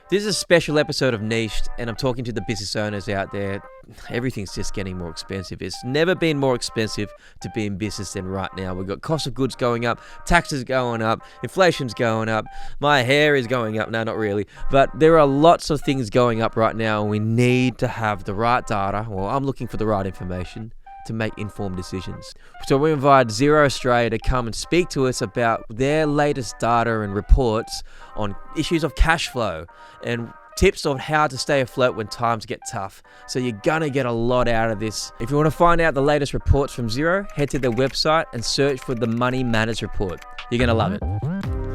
This is a special episode of Niched, and I'm talking to the business owners out there. Everything's just getting more expensive. It's never been more expensive to be in business than right now. We've got cost of goods going up, taxes going up, inflation's going up, my hair is going up. No, not really. But there are lots of things going up right now, and we need to have the right data. Well, I'm looking for the right information to make informed decisions. So we invite Xero Australia to come and speak to us about their latest data and reports on issues of cash flow and tips on how to stay afloat when times get tough. So you're gonna get a lot out of this. If you want to find out the latest reports from Xero, head to their website and search for the Money Matters Report. You're gonna love it.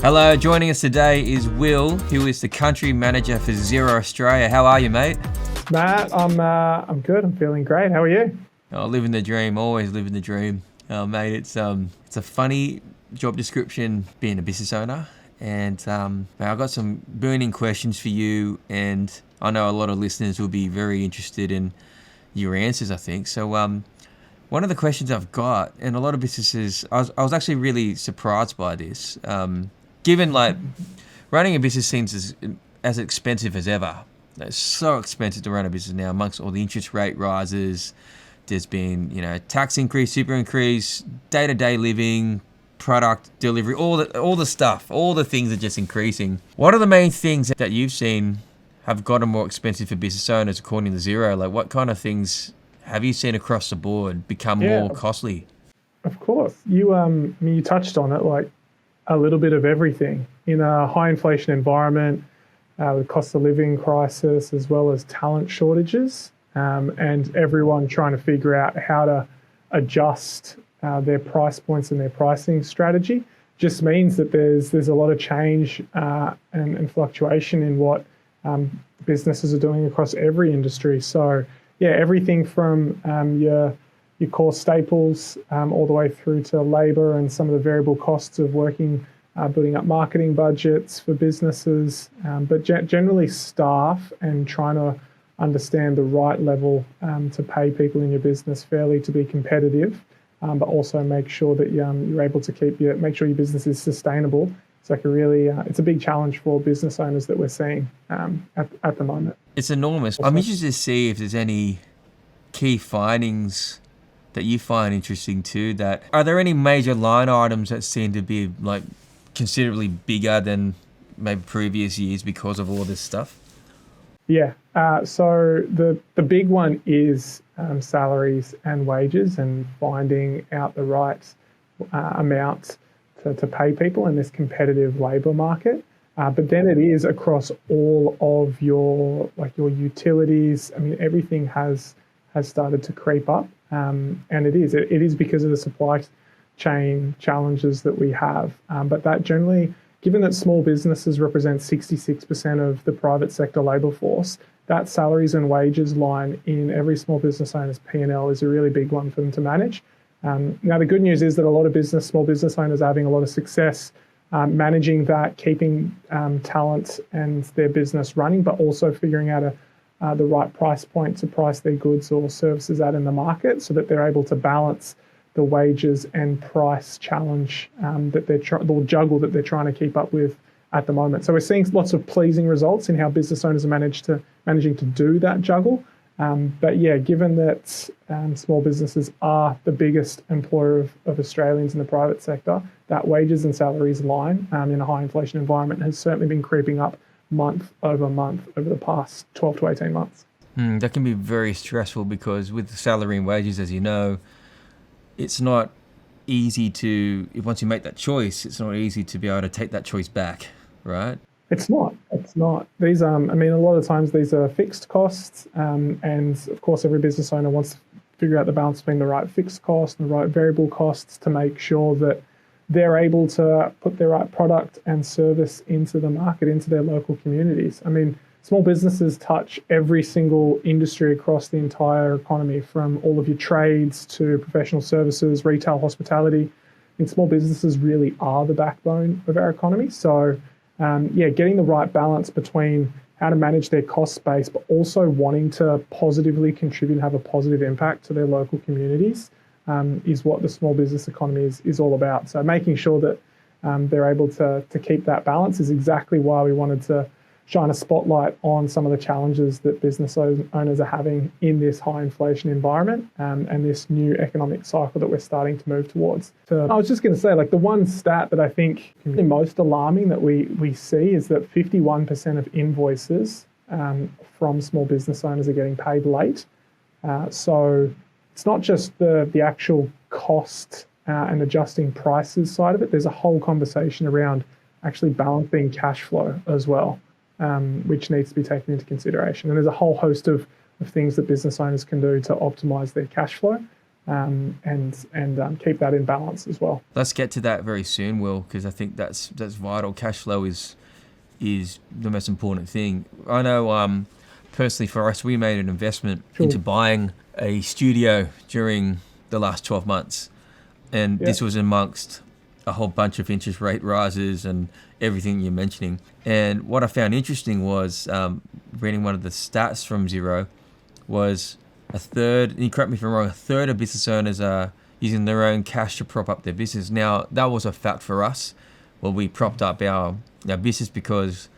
Hello, joining us today is Will, who is the country manager for Xero Australia. How are you, mate? Matt, I'm good. I'm feeling great. How are you? Oh, living the dream, always living the dream. Mate, it's a funny job description being a business owner. And mate, I've got some burning questions for you, and I know a lot of listeners will be very interested in your answers, I think. So one of the questions I've got, and a lot of businesses, I was actually really surprised by this. Given like running a business seems as expensive as ever. It's so expensive to run a business now amongst all the interest rate rises. There's been, tax increase, super increase, day-to-day living, product delivery, all the stuff, all the things are just increasing. What are the main things that you've seen have gotten more expensive for business owners according to Xero? Like, what kind of things have you seen across the board become more costly? Of course. You touched on it, like a little bit of everything. In a high inflation environment, with cost of living crisis, as well as talent shortages, and everyone trying to figure out how to adjust their price points and their pricing strategy, just means that there's a lot of change and fluctuation in what businesses are doing across every industry. So everything from your core staples all the way through to labor and some of the variable costs of working, building up marketing budgets for businesses, but generally staff, and trying to understand the right level to pay people in your business fairly to be competitive, but also make sure that you're able to make sure your business is sustainable. It's like it's a big challenge for business owners that we're seeing at the moment. It's enormous. I'm interested to see if there's any key findings that you find interesting too. Are there any major line items that seem to be like considerably bigger than maybe previous years because of all this stuff? Yeah. So the big one is salaries and wages, and finding out the right amount to pay people in this competitive labour market. But then it is across all of your utilities. I mean, everything has started to creep up, and it is because of the supply chain challenges that we have. But that generally, given that small businesses represent 66% of the private sector labour force, that salaries and wages line in every small business owner's P&L is a really big one for them to manage. Now, the good news is that a lot of small business owners are having a lot of success managing that, keeping talent and their business running, but also figuring out the right price point to price their goods or services at in the market, so that they're able to balance the wages and price challenge the juggle that they're trying to keep up with at the moment. So we're seeing lots of pleasing results in how business owners are managing to do that juggle. Given that small businesses are the biggest employer of Australians in the private sector, that wages and salaries line in a high inflation environment has certainly been creeping up month over month over the past 12 to 18 months. That can be very stressful, because with the salary and wages, as you know, it's not easy once you make that choice, it's not easy to be able to take that choice back, right? It's not. These, a lot of times these are fixed costs, and of course every business owner wants to figure out the balance between the right fixed cost and the right variable costs to make sure that they're able to put their right product and service into the market, into their local communities. Small businesses touch every single industry across the entire economy, from all of your trades to professional services, retail, hospitality. Small businesses really are the backbone of our economy. So, getting the right balance between how to manage their cost base, but also wanting to positively contribute and have a positive impact to their local communities is what the small business economy is all about. So making sure that they're able to keep that balance is exactly why we wanted to shine a spotlight on some of the challenges that business owners are having in this high inflation environment, and this new economic cycle that we're starting to move towards. So I was just going to say, like, the one stat that I think is the most alarming that we see is that 51% of invoices from small business owners are getting paid late. So it's not just the actual cost and adjusting prices side of it. There's a whole conversation around actually balancing cash flow as well, which needs to be taken into consideration. And there's a whole host of things that business owners can do to optimize their cash flow and keep that in balance as well. Let's get to that very soon, Will, because I think that's vital. Cash flow is the most important thing. I know personally for us, we made an investment into buying a studio during the last 12 months. And this was amongst a whole bunch of interest rate rises and everything you're mentioning. And what I found interesting was reading one of the stats from Xero was a third, and you correct me if I'm wrong, a third of business owners are using their own cash to prop up their business. Now, that was a fact for us. Well, we propped up our business because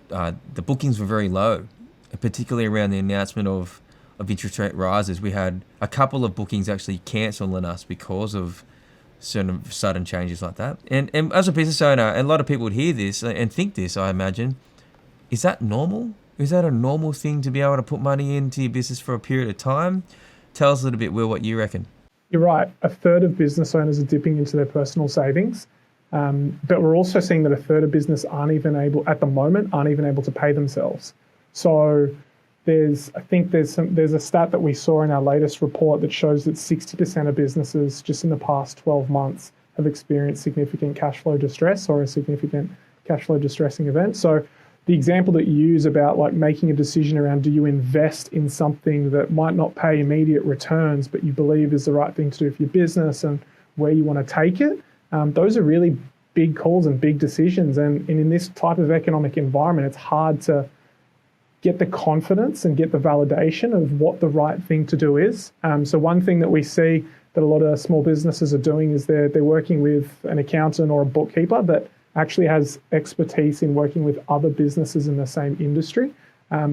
the bookings were very low, particularly around the announcement of interest rate rises. We had a couple of bookings actually cancel on us because of certain sudden changes like that. And as a business owner, and a lot of people would hear this and think this, I imagine, is that normal? Is that a normal thing to be able to put money into your business for a period of time? Tell us a little bit, Will, what you reckon. You're right. A third of business owners are dipping into their personal savings. But we're also seeing that a third of business aren't even able to pay themselves. So there's a stat that we saw in our latest report that shows that 60% of businesses just in the past 12 months have experienced significant cash flow distress or a significant cash flow distressing event. So the example that you use about like making a decision around, do you invest in something that might not pay immediate returns, but you believe is the right thing to do for your business and where you want to take it? Those are really big calls and big decisions. And in this type of economic environment, it's hard to get the confidence and get the validation of what the right thing to do is. So one thing that we see that a lot of small businesses are doing is they're working with an accountant or a bookkeeper that actually has expertise in working with other businesses in the same industry.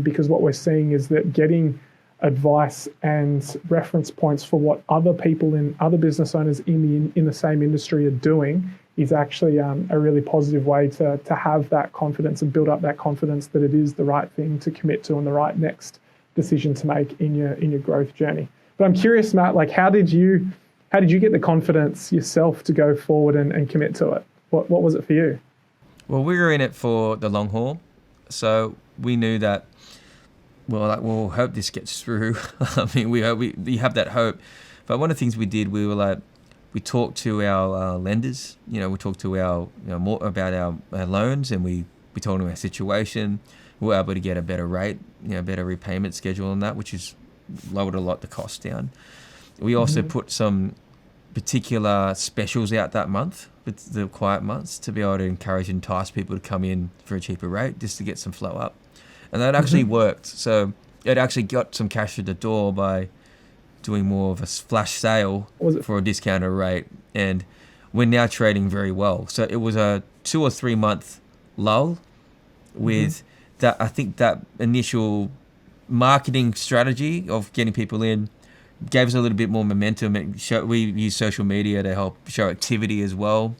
Because what we're seeing is that getting advice and reference points for what other people in other business owners in the same industry are doing is actually a really positive way to have that confidence and build up that confidence that it is the right thing to commit to and the right next decision to make in your growth journey. But I'm curious, Matt, like how did you get the confidence yourself to go forward and commit to it? What was it for you? Well, we were in it for the long haul, so we knew that. We'll hope this gets through. I mean, we have that hope. But one of the things we did, we talked to our lenders. We talked to our more about our loans, and we told them our situation. We were able to get a better rate, better repayment schedule on that, which has lowered a lot the cost down. We also put some particular specials out that month, with the quiet months, to be able to encourage and entice people to come in for a cheaper rate, just to get some flow up. And that actually worked. So it actually got some cash through the door by doing more of a flash sale for a discounted rate. And we're now trading very well. So it was a 2 or 3 month lull with that. I think that initial marketing strategy of getting people in gave us a little bit more momentum. We use social media to help show activity as well.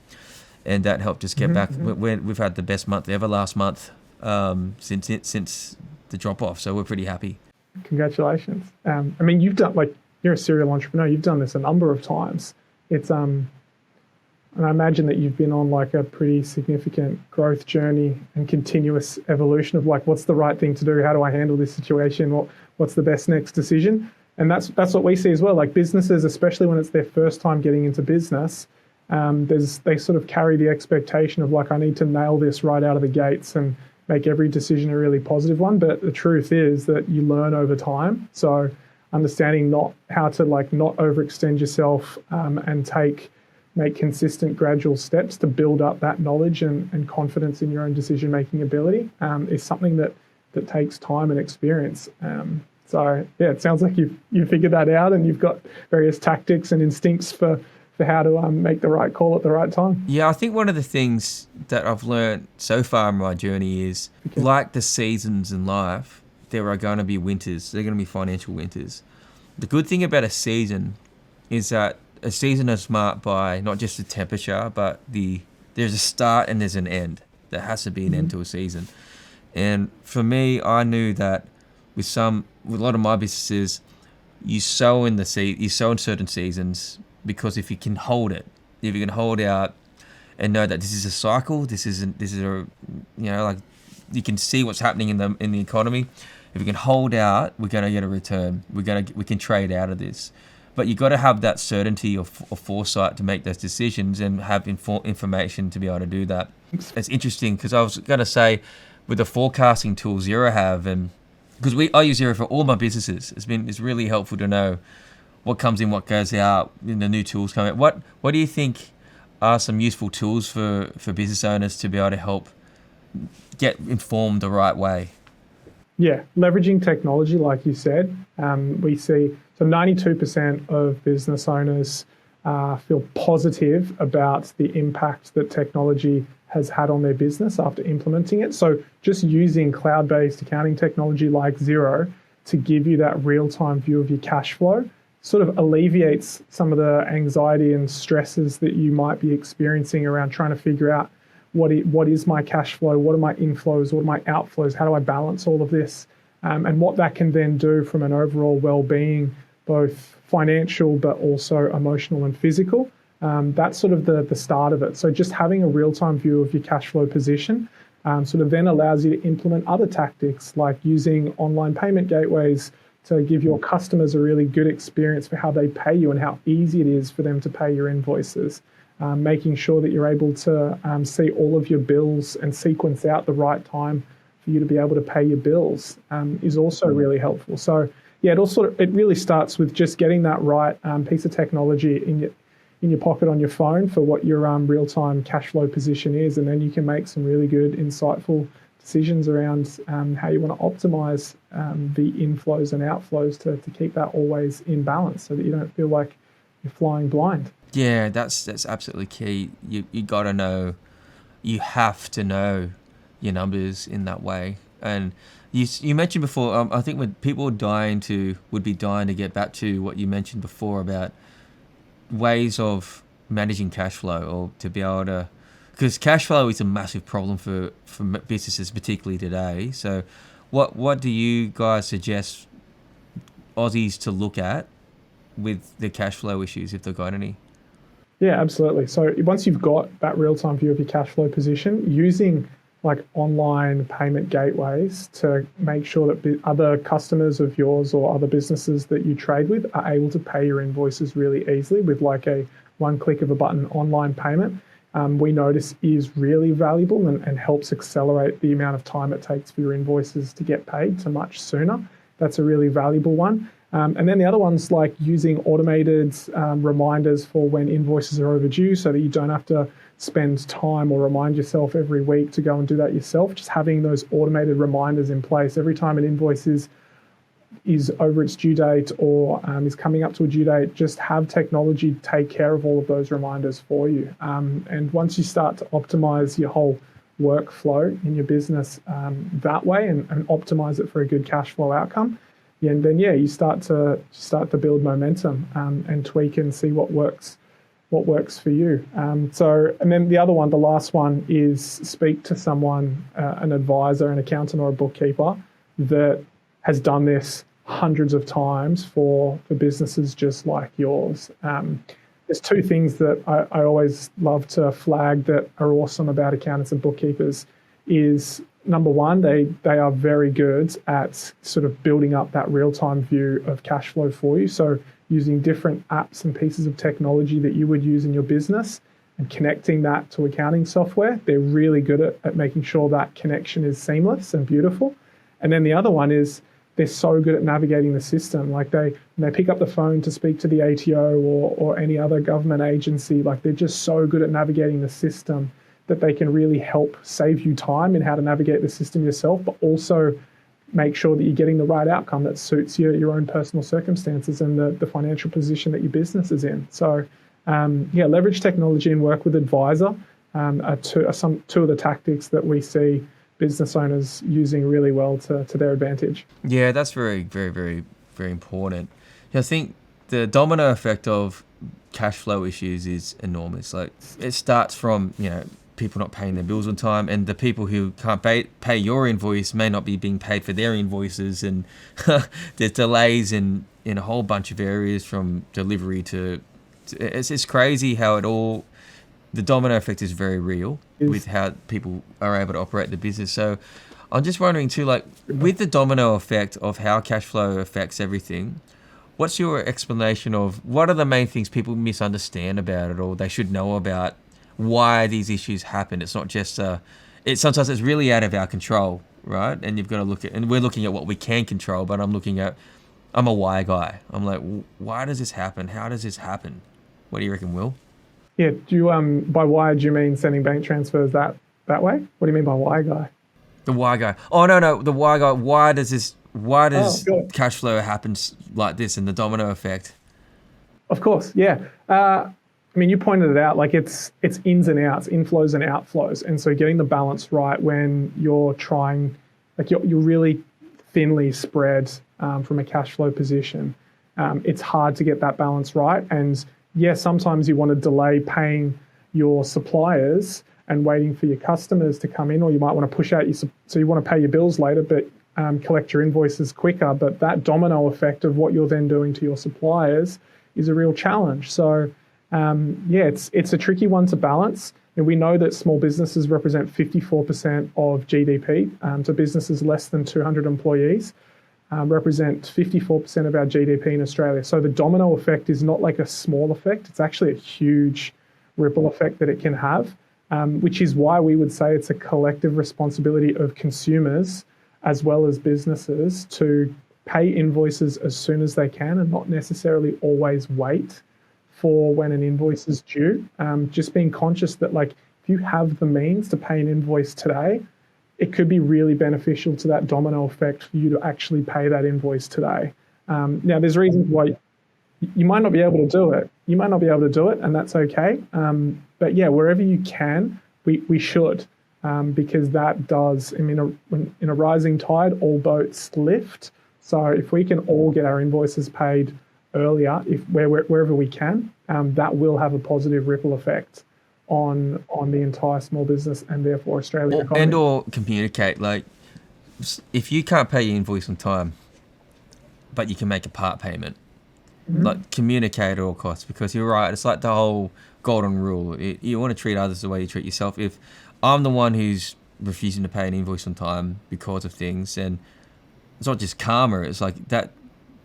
And that helped us get back. We've had the best month ever last month. Since the drop off, so we're pretty happy. Congratulations. I mean, you're a serial entrepreneur. You've done this a number of times. It's and I imagine that you've been on like a pretty significant growth journey and continuous evolution of like, what's the right thing to do? How do I handle this situation? What's the best next decision? And that's what we see as well. Like businesses, especially when it's their first time getting into business, they sort of carry the expectation of like, I need to nail this right out of the gates and make every decision a really positive one. But the truth is that you learn over time. So understanding how to not overextend yourself and make consistent gradual steps to build up that knowledge and confidence in your own decision-making ability is something that takes time and experience. So yeah, it sounds like you've figured that out and you've got various tactics and instincts for for how to make the right call at the right time. Yeah, I think one of the things that I've learned so far in my journey is, like the seasons in life, there are going to be winters. There are going to be financial winters. The good thing about a season is that a season is marked by not just the temperature, but there's a start and there's an end. There has to be an end to a season. And for me, I knew that with a lot of my businesses, you sow in certain seasons, because if you can hold out and know that this is a cycle, this is a, like, you can see what's happening in the economy. If we can hold out, we're going to get a return. We can trade out of this. But you got to have that certainty or foresight to make those decisions and have information to be able to do that. It's interesting because I was going to say, with the forecasting tool Xero have, and because I use Xero for all my businesses, it's really helpful to know what comes in, what goes out, the new tools come out. What do you think are some useful tools for business owners to be able to help get informed the right way? Yeah, leveraging technology, like you said, we see 92% of business owners feel positive about the impact that technology has had on their business after implementing it. So just using cloud-based accounting technology like Xero to give you that real-time view of your cash flow sort of alleviates some of the anxiety and stresses that you might be experiencing around trying to figure out what is my cash flow, what are my inflows, what are my outflows, how do I balance all of this, and what that can then do from an overall well-being, both financial but also emotional and physical. That's sort of the start of it. So just having a real-time view of your cash flow position sort of then allows you to implement other tactics like using online payment gateways to give your customers a really good experience for how they pay you and how easy it is for them to pay your invoices. Making sure that you're able to see all of your bills and sequence out the right time for you to be able to pay your bills is also really helpful. So yeah, it really starts with just getting that right piece of technology in your pocket on your phone for what your real-time cash flow position is, and then you can make some really good, insightful decisions around how you want to optimize the inflows and outflows to keep that always in balance, so that you don't feel like you're flying blind. Yeah, that's absolutely key. You got to know, you have to know your numbers in that way. And you mentioned before, I think when people would be dying to get back to what you mentioned before about ways of managing cash flow, or to be able to, because cash flow is a massive problem for businesses, particularly today. So what do you guys suggest Aussies to look at with the cash flow issues, if they've got any? Yeah, absolutely. So once you've got that real-time view of your cash flow position, using like online payment gateways to make sure that other customers of yours or other businesses that you trade with are able to pay your invoices really easily with like a one click of a button online payment, we notice is really valuable and helps accelerate the amount of time it takes for your invoices to get paid to much sooner. That's a really valuable one. And then the other one's like using automated reminders for when invoices are overdue, so that you don't have to spend time or remind yourself every week to go and do that yourself. Just having those automated reminders in place every time an invoice is over its due date or is coming up to a due date, just have technology take care of all of those reminders for you. And once you start to optimize your whole workflow in your business that way and optimize it for a good cash flow outcome, and then you start to build momentum and tweak and see what works for you. And then the last one is speak to someone, an advisor, an accountant or a bookkeeper that has done this hundreds of times for businesses just like yours. There's two things that I always love to flag that are awesome about accountants and bookkeepers is, number one, they are very good at sort of building up that real-time view of cash flow for you. So using different apps and pieces of technology that you would use in your business and connecting that to accounting software, they're really good at making sure that connection is seamless and beautiful. And then the other one is they're so good at navigating the system. Like they pick up the phone to speak to the ATO or any other government agency, like they're just so good at navigating the system that they can really help save you time in how to navigate the system yourself, but also make sure that you're getting the right outcome that suits your own personal circumstances and the financial position that your business is in. So Leverage technology and work with advisor are two of the tactics that we see business owners using really well to their advantage. Yeah, that's very, very, very, very important. I think the domino effect of cash flow issues is enormous. Like, it starts from, people not paying their bills on time, and the people who can't pay your invoice may not be being paid for their invoices, and there's delays in a whole bunch of areas, from delivery to it's crazy how the domino effect is very real with how people are able to operate the business. So I'm just wondering too, like, with the domino effect of how cash flow affects everything, what's your explanation of what are the main things people misunderstand about it, or they should know about why these issues happen? It's not just sometimes it's really out of our control, right? And you've got to we're looking at what we can control, but I'm a why guy. I'm like, why does this happen? How does this happen? What do you reckon, Will? Yeah, do you by why do you mean sending bank transfers that way? What do you mean by why guy? The why guy. Oh no, the why guy. Why does cash flow happens like this, and the domino effect? Of course, yeah. You pointed it out, like it's ins and outs, inflows and outflows. And so getting the balance right when you're trying, like you're really thinly spread from a cash flow position, it's hard to get that balance right. And yes, sometimes you want to delay paying your suppliers and waiting for your customers to come in, or you might want to push out so you want to pay your bills later, but collect your invoices quicker. But that domino effect of what you're then doing to your suppliers is a real challenge. So it's a tricky one to balance. And we know that small businesses represent 54% of GDP. So businesses less than 200 employees represent 54% of our GDP in Australia. So the domino effect is not like a small effect. It's actually a huge ripple effect that it can have, which is why we would say it's a collective responsibility of consumers as well as businesses to pay invoices as soon as they can and not necessarily always wait for when an invoice is due. Just being conscious that, like, if you have the means to pay an invoice today, it could be really beneficial to that domino effect for you to actually pay that invoice today. Now, there's reasons why you might not be able to do it. You might not be able to do it, and that's okay. But yeah, wherever you can, we should, because that does, in a rising tide, all boats lift. So if we can all get our invoices paid earlier, wherever we can, that will have a positive ripple effect on the entire small business and therefore Australian economy. And or communicate, like, if you can't pay your invoice on time, but you can make a part payment, like, communicate at all costs, because you're right, it's like the whole golden rule. You want to treat others the way you treat yourself. If I'm the one who's refusing to pay an invoice on time because of things, and it's not just karma, it's like that,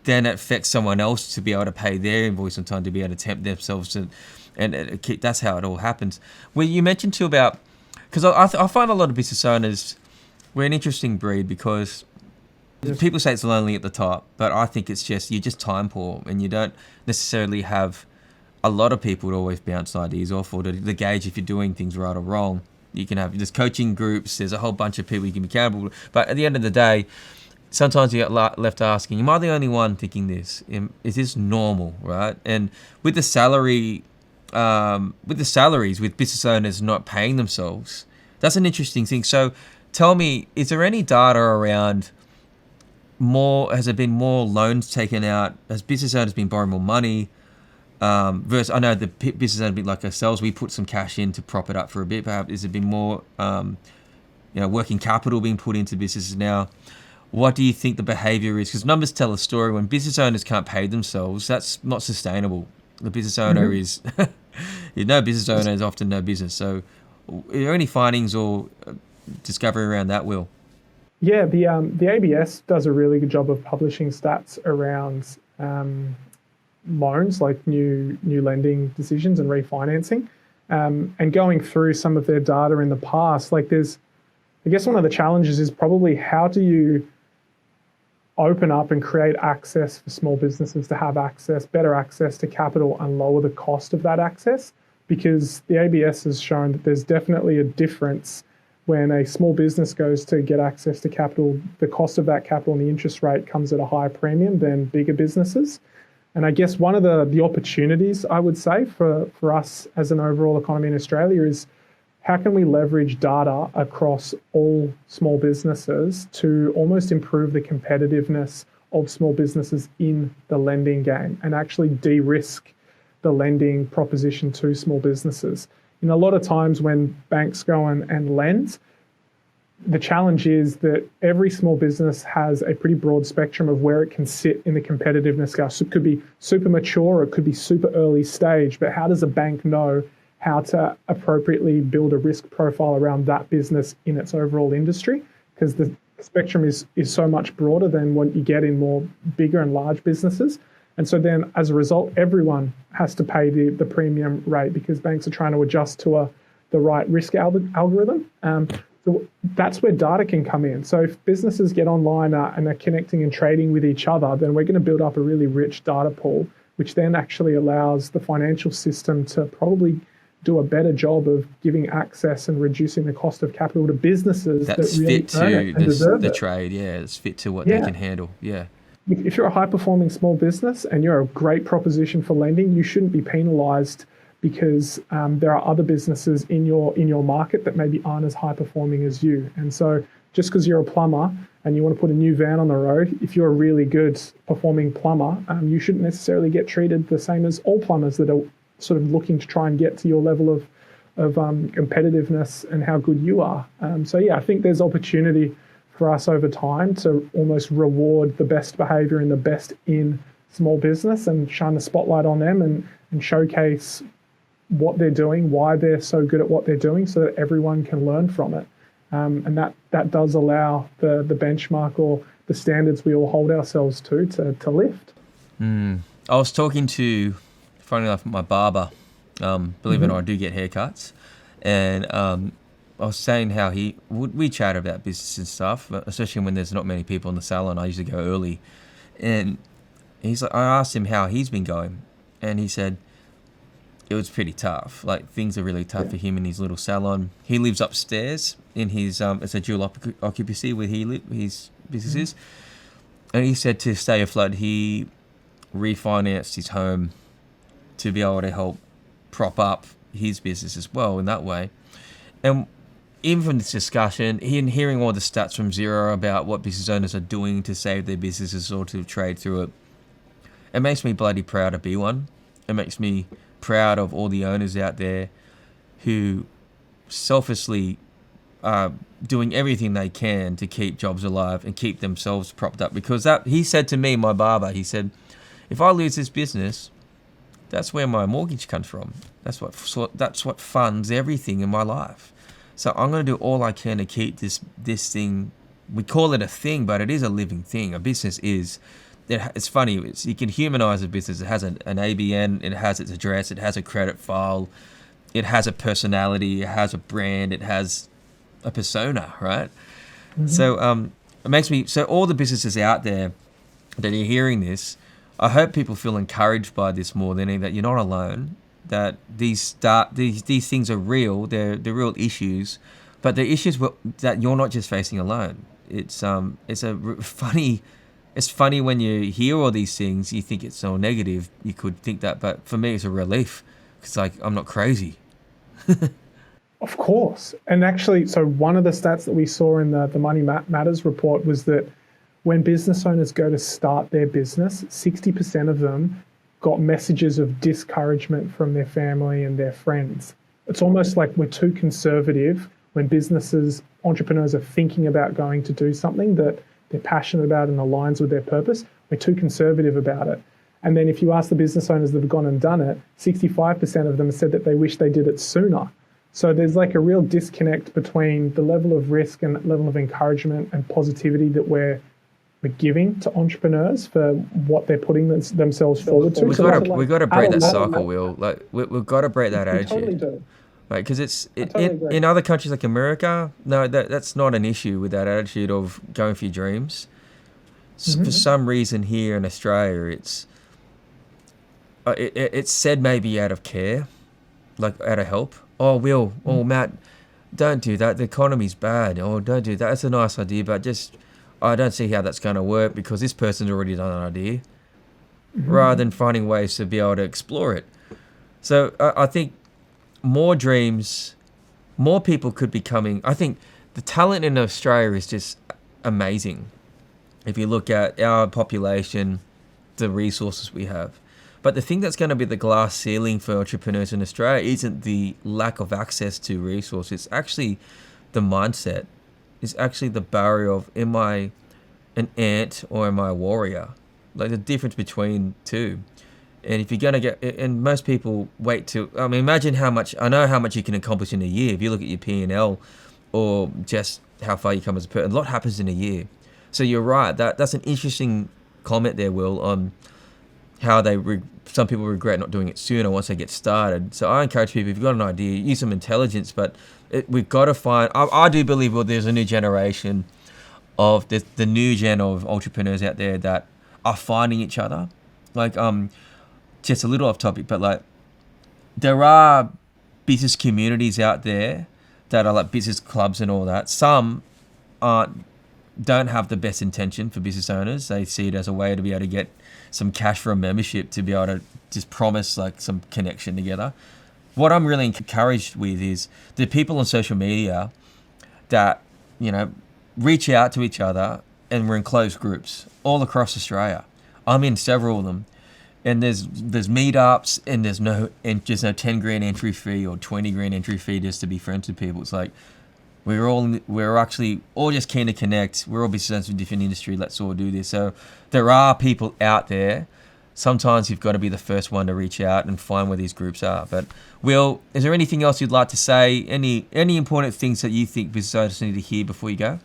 then it affects someone else to be able to pay their invoice on time, to be able to tempt themselves to, and that's how it all happens. Well, you mentioned too about, because I find a lot of business owners, we're an interesting breed, because people say it's lonely at the top, but I think it's just, you're just time poor, and you don't necessarily have a lot of people to always bounce ideas off, or to gauge if you're doing things right or wrong. You can have, there's coaching groups, there's a whole bunch of people you can be accountable to, but at the end of the day, sometimes you get left asking, am I the only one thinking this? Is this normal, right? And with the salaries, with business owners not paying themselves, that's an interesting thing. So tell me, is there any data around has there been more loans taken out? Has business owners been borrowing more money? Versus, I know the business owners, a bit like ourselves, we put some cash in to prop it up for a bit. Perhaps has there been more, working capital being put into businesses now? What do you think the behavior is? Because numbers tell a story. When business owners can't pay themselves, that's not sustainable. The business owner is, business owner is often no business. So are there any findings or discovery around that, Will? Yeah, the ABS does a really good job of publishing stats around loans, like new lending decisions and refinancing, and going through some of their data in the past. Like, I guess one of the challenges is probably how do you open up and create access for small businesses to have better access to capital and lower the cost of that access? Because the ABS has shown that there's definitely a difference when a small business goes to get access to capital. The cost of that capital and the interest rate comes at a higher premium than bigger businesses. And I guess one of the opportunities I would say for us as an overall economy in Australia is how can we leverage data across all small businesses to almost improve the competitiveness of small businesses in the lending game and actually de-risk the lending proposition to small businesses. A lot of times when banks go and lend, the challenge is that every small business has a pretty broad spectrum of where it can sit in the competitiveness scale. So it could be super mature or it could be super early stage, but how does a bank know how to appropriately build a risk profile around that business in its overall industry? Because the spectrum is so much broader than what you get in more bigger and large businesses. And so then as a result, everyone has to pay the premium rate because banks are trying to adjust to the right risk algorithm. So that's where data can come in. So if businesses get online and are connecting and trading with each other, then we're going to build up a really rich data pool, which then actually allows the financial system to probably do a better job of giving access and reducing the cost of capital to businesses that's that really fit to the trade. Yeah, it's fit to what they can handle. Yeah. If you're a high-performing small business and you're a great proposition for lending, you shouldn't be penalised because there are other businesses in your market that maybe aren't as high-performing as you. And so just because you're a plumber and you want to put a new van on the road, if you're a really good performing plumber, you shouldn't necessarily get treated the same as all plumbers that are sort of looking to try and get to your level of competitiveness and how good you are. So yeah, I think there's opportunity for us over time to almost reward the best behavior and the best in small business and shine the spotlight on them and showcase what they're doing, why they're so good at what they're doing so that everyone can learn from it. And that does allow the benchmark or the standards we all hold ourselves to lift. I was talking to, funny enough, my barber. Believe it or not, I do get haircuts. And I was saying how we chat about business and stuff, especially when there's not many people in the salon. I usually go early. And he's like, I asked him how he's been going. And he said, it was pretty tough. Like, things are really tough for him in his little salon. He lives upstairs in his, it's a dual occupancy where his business is. And he said to stay afloat, he refinanced his home to be able to help prop up his business as well in that way. And even from this discussion, hearing all the stats from Xero about what business owners are doing to save their businesses or to trade through it, it makes me bloody proud to be one. It makes me proud of all the owners out there who selfishly are doing everything they can to keep jobs alive and keep themselves propped up. Because he said to me, my barber, he said, if I lose this business, that's where my mortgage comes from. That's what funds everything in my life. So I'm going to do all I can to keep this thing. We call it a thing, but it is a living thing. A business is. It's funny. You can humanize a business. It has an ABN. It has its address. It has a credit file. It has a personality. It has a brand. It has a persona, right? So it makes me. So all the businesses out there that are hearing this, I hope people feel encouraged by this more than anything, that you're not alone. That these things are real. They're real issues, but they're issues that you're not just facing alone. It's funny. It's funny when you hear all these things, you think it's so negative. You could think that, but for me, it's a relief. It's like, I'm not crazy. Of course. And actually, so one of the stats that we saw in the Money Matters report was that when business owners go to start their business, 60% of them got messages of discouragement from their family and their friends. It's almost like we're too conservative when entrepreneurs are thinking about going to do something that they're passionate about and aligns with their purpose. We're too conservative about it. And then if you ask the business owners that have gone and done it, 65% of them said that they wish they did it sooner. So there's like a real disconnect between the level of risk and level of encouragement and positivity that we're giving to entrepreneurs for what they're putting themselves forward to. We've got to break that cycle, Will. Like we've got to break that attitude. Totally do. Right, because in other countries like America, no, that's not an issue with that attitude of going for your dreams. For some reason here in Australia, it's said maybe out of care, like out of help. Oh, Will, Matt, don't do that. The economy's bad. Oh, don't do that. That's a nice idea, but I don't see how that's going to work because this person's already done an idea. rather than finding ways to be able to explore it. So I think more dreams, more people could be coming. I think the talent in Australia is just amazing. If you look at our population, the resources we have. But the thing that's going to be the glass ceiling for entrepreneurs in Australia isn't the lack of access to resources. It's actually the mindset. It's actually the barrier of, am I an ant or am I a warrior? Like the difference between two. And if you're going to get, and most people wait to, I mean, imagine how much, I know how much you can accomplish in a year. If you look at your P&L or just how far you come as a person, a lot happens in a year. So you're right. That's an interesting comment there, Will, on how some people regret not doing it sooner once they get started. So I encourage people, if you've got an idea, use some intelligence, but we've got to find, I do believe, well, there's a new generation of the new gen of entrepreneurs out there that are finding each other. Like, just a little off topic, but like there are business communities out there that are like business clubs and all that. Some don't have the best intention for business owners. They see it as a way to be able to get some cash for a membership, to be able to just promise like some connection together. What I'm really encouraged with is the people on social media that, you know, reach out to each other, and we're in closed groups all across Australia. I'm in several of them. And there's meetups, and there's no 10 grand entry fee or 20 grand entry fee just to be friends with people. It's like we're actually all just keen to connect. We're all business in different industry. Let's all do this. So there are people out there. Sometimes you've got to be the first one to reach out and find where these groups are. But Will, is there anything else you'd like to say? Any important things that you think business owners need to hear before you go?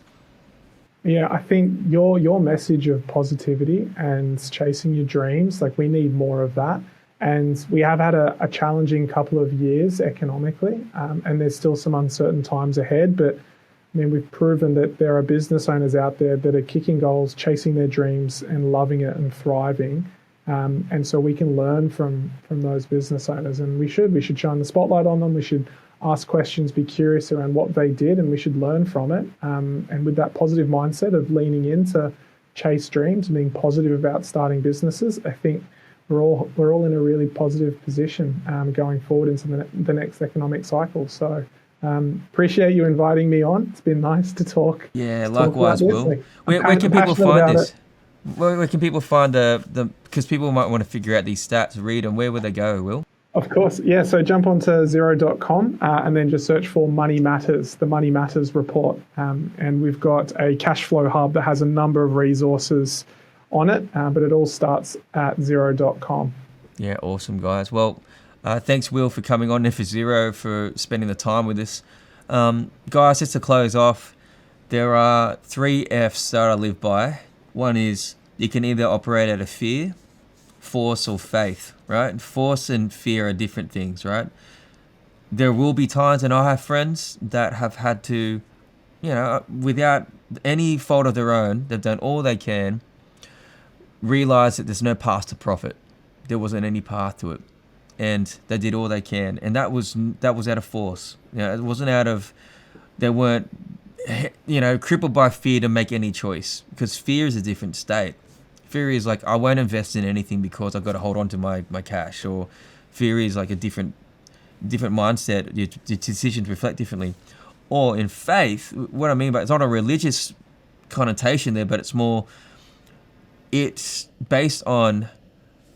Yeah, I think your message of positivity and chasing your dreams, like we need more of that. And we have had a challenging couple of years economically, and there's still some uncertain times ahead. But I mean, we've proven that there are business owners out there that are kicking goals, chasing their dreams and loving it and thriving. And so we can learn from those business owners, and we should shine the spotlight on them. We should ask questions, be curious around what they did, and we should learn from it. And with that positive mindset of leaning in to chase dreams and being positive about starting businesses, I think we're all in a really positive position going forward into the next economic cycle. So appreciate you inviting me on. It's been nice to talk. Yeah, likewise, Will. Like, where can people find this? Where can people find the because people might want to figure out these stats, read them. Where would they go, Will? Of course, yeah. So jump onto Xero.com and then just search for Money Matters, the Money Matters report. And we've got a Cashflow hub that has a number of resources on it, but it all starts at Xero.com. Yeah, awesome, guys. Well, thanks, Will, for coming on, and for Xero for spending the time with us. Guys, just to close off, there are 3 Fs that I live by. One is you can either operate out of fear, force, or faith, right? Force and fear are different things, right? There will be times, and I have friends that have had to, you know, without any fault of their own, they've done all they can, realize that there's no path to profit. There wasn't any path to it. And they did all they can. And that was out of force. You know, it wasn't out of, they weren't, you know, crippled by fear to make any choice, because fear is a different state. Fear is like, I won't invest in anything because I've got to hold on to my cash. Or fear is like a different mindset. Your decisions reflect differently. Or in faith, what I mean by it's not a religious connotation there, but it's more, it's based on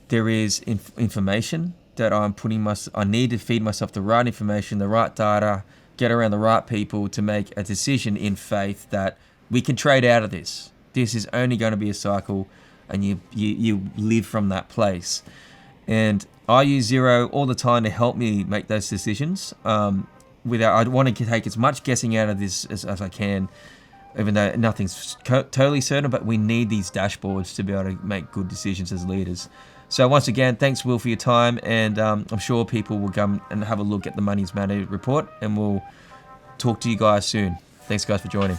there is information that I need to feed myself the right information, the right data, get around the right people to make a decision in faith that we can trade out of this. This is only going to be a cycle, and you live from that place. And I use Xero all the time to help me make those decisions. I want to take as much guessing out of this as I can, even though nothing's totally certain, but we need these dashboards to be able to make good decisions as leaders. So once again, thanks, Will, for your time, and I'm sure people will come and have a look at the Money's Matter report, and we'll talk to you guys soon. Thanks, guys, for joining.